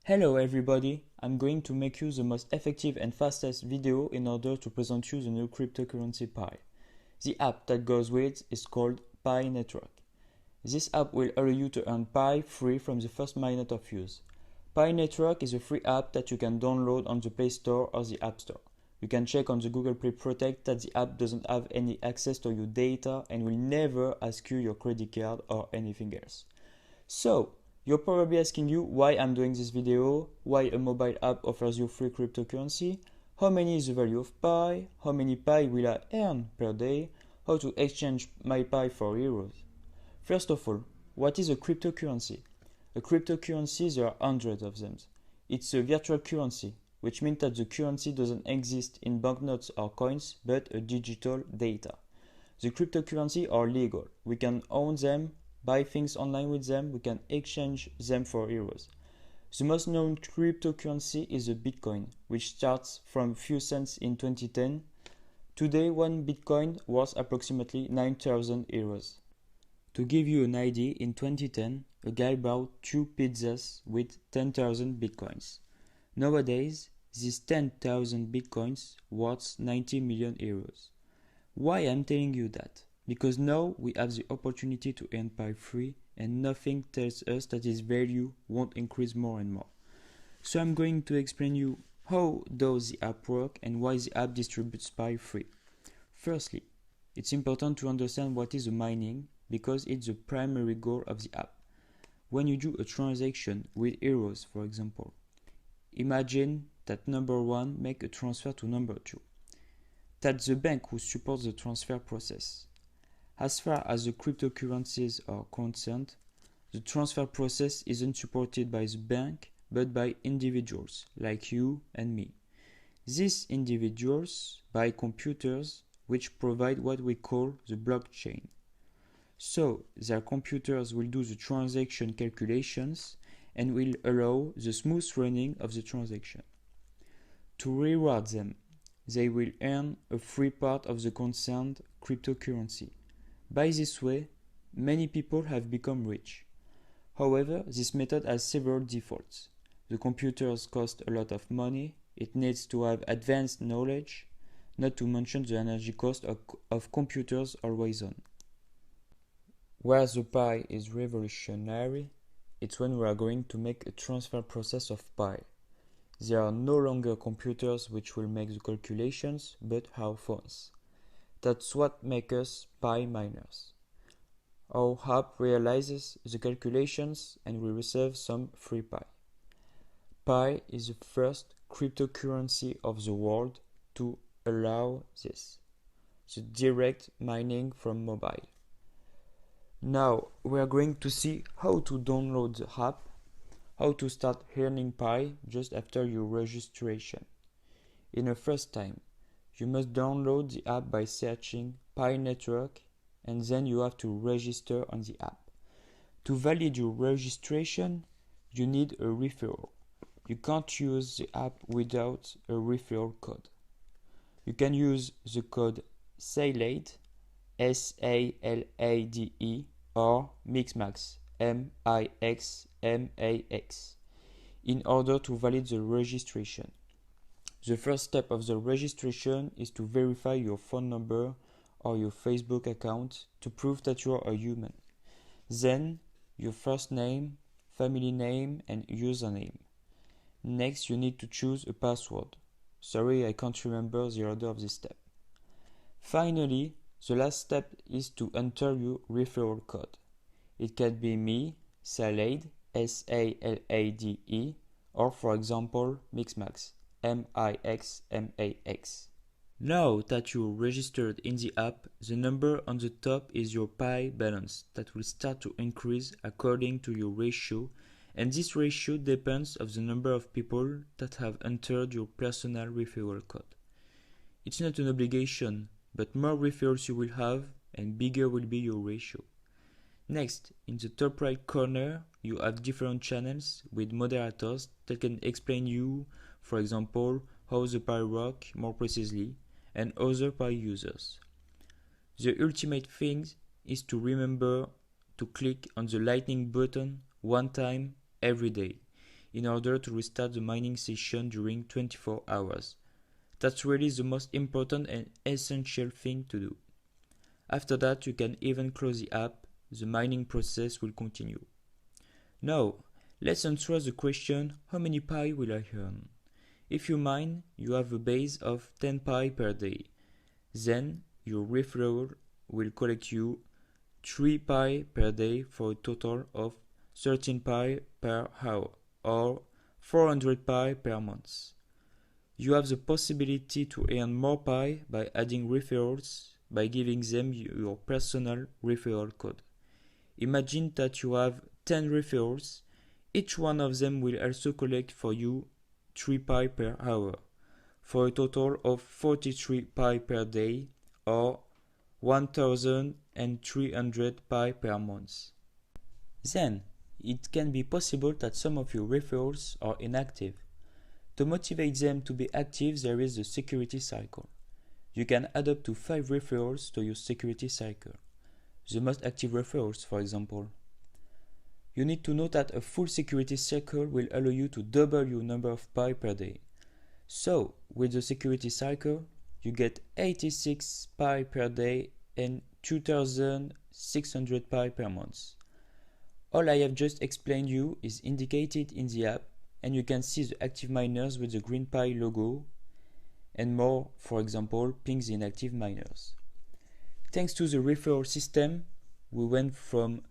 Hello everybody, I'm going to make you the most effective and fastest video in order to present you the new cryptocurrency Pi. The app that goes with is called Pi Network. This app will allow you to earn Pi free from the first minute of use. Pi Network is a free app that you can download on the Play Store or the App Store. You can check on the Google Play Protect that the app doesn't have any access to your data and will never ask you your credit card or anything else. So, you're probably asking you why I'm doing this video, why a mobile app offers you free cryptocurrency, how many is the value of Pi, how many Pi will I earn per day, how to exchange my Pi for euros. First of all, what is a cryptocurrency? A cryptocurrency, there are hundreds of them. It's a virtual currency, which means that the currency doesn't exist in banknotes or coins, but a digital data. The cryptocurrency are legal. We can own them, buy things online with them, we can exchange them for euros. The most known cryptocurrency is the Bitcoin, which starts from few cents in 2010. Today, one Bitcoin worth approximately 9,000 euros. To give you an idea, in 2010, a guy bought 2 pizzas with 10,000 Bitcoins. Nowadays, these 10,000 Bitcoins worth 90 million euros. Why I'm telling you that? Because now we have the opportunity to earn Pi free and nothing tells us that its value won't increase more and more. So I'm going to explain you how does the app work and why the app distributes Pi free. Firstly, it's important to understand what is the mining because it's the primary goal of the app. When you do a transaction with euros, for example, imagine that number 1 make a transfer to number 2. That's the bank who supports the transfer process. As far as the cryptocurrencies are concerned, the transfer process isn't supported by the bank but by individuals like you and me. These individuals buy computers which provide what we call the blockchain. So their computers will do the transaction calculations and will allow the smooth running of the transaction. To reward them, they will earn a free part of the concerned cryptocurrency. By this way, many people have become rich. However, this method has several defaults. The computers cost a lot of money, it needs to have advanced knowledge, not to mention the energy cost of computers always on. Where the Pi is revolutionary, it's when we are going to make a transfer process of Pi. There are no longer computers which will make the calculations, but our phones. That's what makes us Pi miners. Our app realizes the calculations and we receive some free Pi. Pi is the first cryptocurrency of the world to allow this, the direct mining from mobile. Now we are going to see how to download the app, how to start earning Pi just after your registration. In the first time, you must download the app by searching Pi Network and then you have to register on the app. To validate your registration, you need a referral. You can't use the app without a referral code. You can use the code SALADE, SALADE, or MIXMAX, MIXMAX, in order to validate the registration. The first step of the registration is to verify your phone number or your Facebook account to prove that you are a human. Then, your first name, family name, and username. Next, you need to choose a password. Sorry, I can't remember the order of this step. Finally, the last step is to enter your referral code. It can be me, Salade, SALADE, or for example, MIXMAX, MIXMAX. Now that you're registered in the app, the number on the top is your Pi balance that will start to increase according to your ratio, and this ratio depends on the number of people that have entered your personal referral code. It's not an obligation, but more referrals you will have and bigger will be your ratio. Next, in the top right corner, you have different channels with moderators that can explain you, for example, how the Pi work more precisely, and other Pi users. The ultimate thing is to remember to click on the lightning button one time every day. in order to restart the mining session during 24 hours. That's really the most important and essential thing to do. After that, you can even close the app. The mining process will continue. Now, let's answer the question, how many Pi will I earn? If you mine, you have a base of 10 Pi per day. Then, your referral will collect you 3 Pi per day for a total of 13 Pi per hour, or 400 Pi per month. You have the possibility to earn more Pi by adding referrals by giving them your personal referral code. Imagine that you have 10 referrals. Each one of them will also collect for you 3 Pi per hour, for a total of 43 Pi per day, or 1,300 Pi per month. Then, it can be possible that some of your referrals are inactive. To motivate them to be active, there is the security cycle. You can add up to 5 referrals to your security cycle. The most active referrals, for example. You need to know that a full security cycle will allow you to double your number of Pi per day. So, with the security cycle, you get 86 Pi per day and 2,600 Pi per month. All I have just explained you is indicated in the app, and you can see the active miners with the green Pi logo and more, for example, ping the inactive miners. Thanks to the referral system, we went from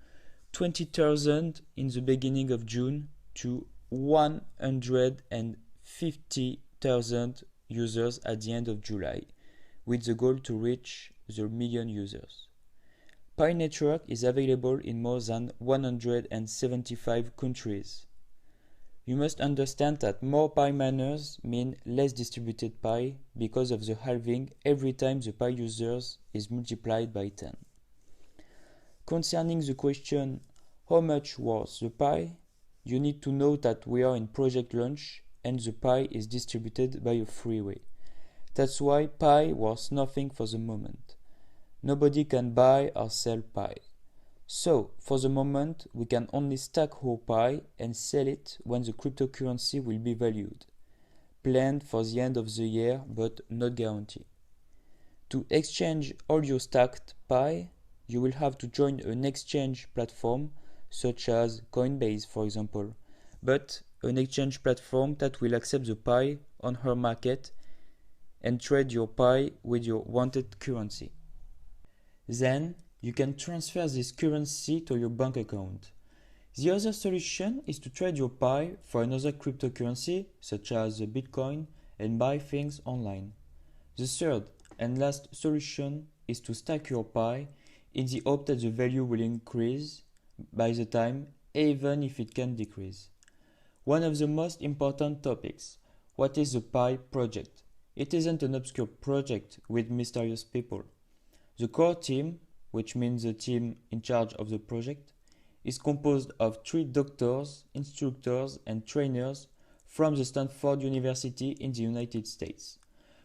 20,000 in the beginning of June to 150,000 users at the end of July, with the goal to reach the million users. Pi Network is available in more than 175 countries. You must understand that more Pi miners mean less distributed Pi because of the halving every time the Pi users is multiplied by 10. Concerning the question, how much was the Pi? You need to know that we are in project launch and the Pi is distributed by a freeway. That's why Pi was nothing for the moment. Nobody can buy or sell Pi. So, for the moment, we can only stack our Pi and sell it when the cryptocurrency will be valued. Planned for the end of the year, but not guaranteed. To exchange all your stacked Pi, you will have to join an exchange platform, such as Coinbase, for example, but an exchange platform that will accept the Pi on her market and trade your Pi with your wanted currency. Then, you can transfer this currency to your bank account. The other solution is to trade your Pi for another cryptocurrency, such as Bitcoin, and buy things online. The third and last solution is to stack your Pi in the hope that the value will increase by the time, even if it can decrease. One of the most important topics, what is the Pi project? It isn't an obscure project with mysterious people. The core team, which means the team in charge of the project, is composed of 3 doctors, instructors, and trainers from the Stanford University in the United States,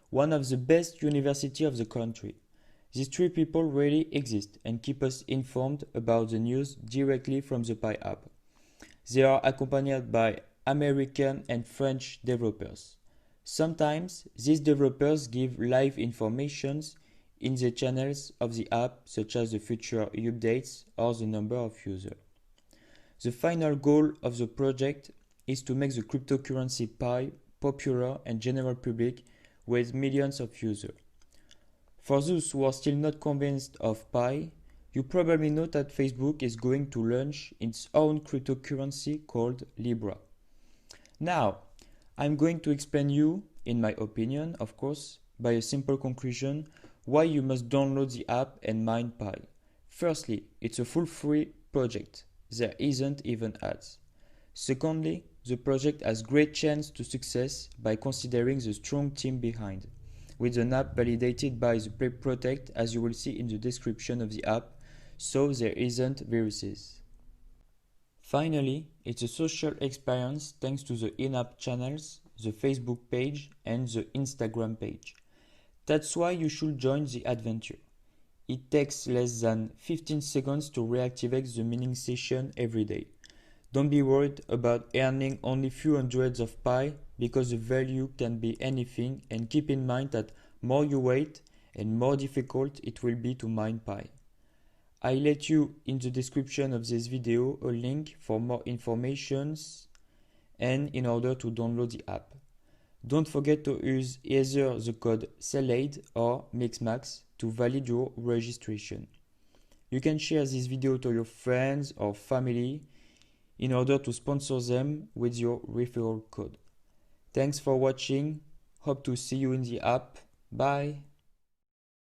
one of the best universities of the country. These 3 people really exist and keep us informed about the news directly from the Pi app. They are accompanied by American and French developers. Sometimes these developers give live informations in the channels of the app, such as the future updates or the number of users. The final goal of the project is to make the cryptocurrency Pi popular and general public with millions of users. For those who are still not convinced of Pi, you probably know that Facebook is going to launch its own cryptocurrency called Libra. Now, I'm going to explain you, in my opinion, of course, by a simple conclusion, why you must download the app and mine Pi. Firstly, it's a full free project. There isn't even ads. Secondly, the project has great chance to success by considering the strong team behind, with an app validated by the Play Protect, as you will see in the description of the app, so there isn't viruses. Finally, it's a social experience thanks to the in-app channels, the Facebook page, and the Instagram page. That's why you should join the adventure. It takes less than 15 seconds to reactivate the mining session every day. Don't be worried about earning only few hundreds of Pi because the value can be anything, and keep in mind that more you wait and more difficult it will be to mine Pi. I let you in the description of this video a link for more informations and in order to download the app. Don't forget to use either the code SELAID or MixMax to validate your registration. You can share this video to your friends or family in order to sponsor them with your referral code. Thanks for watching. Hope to see you in the app. Bye.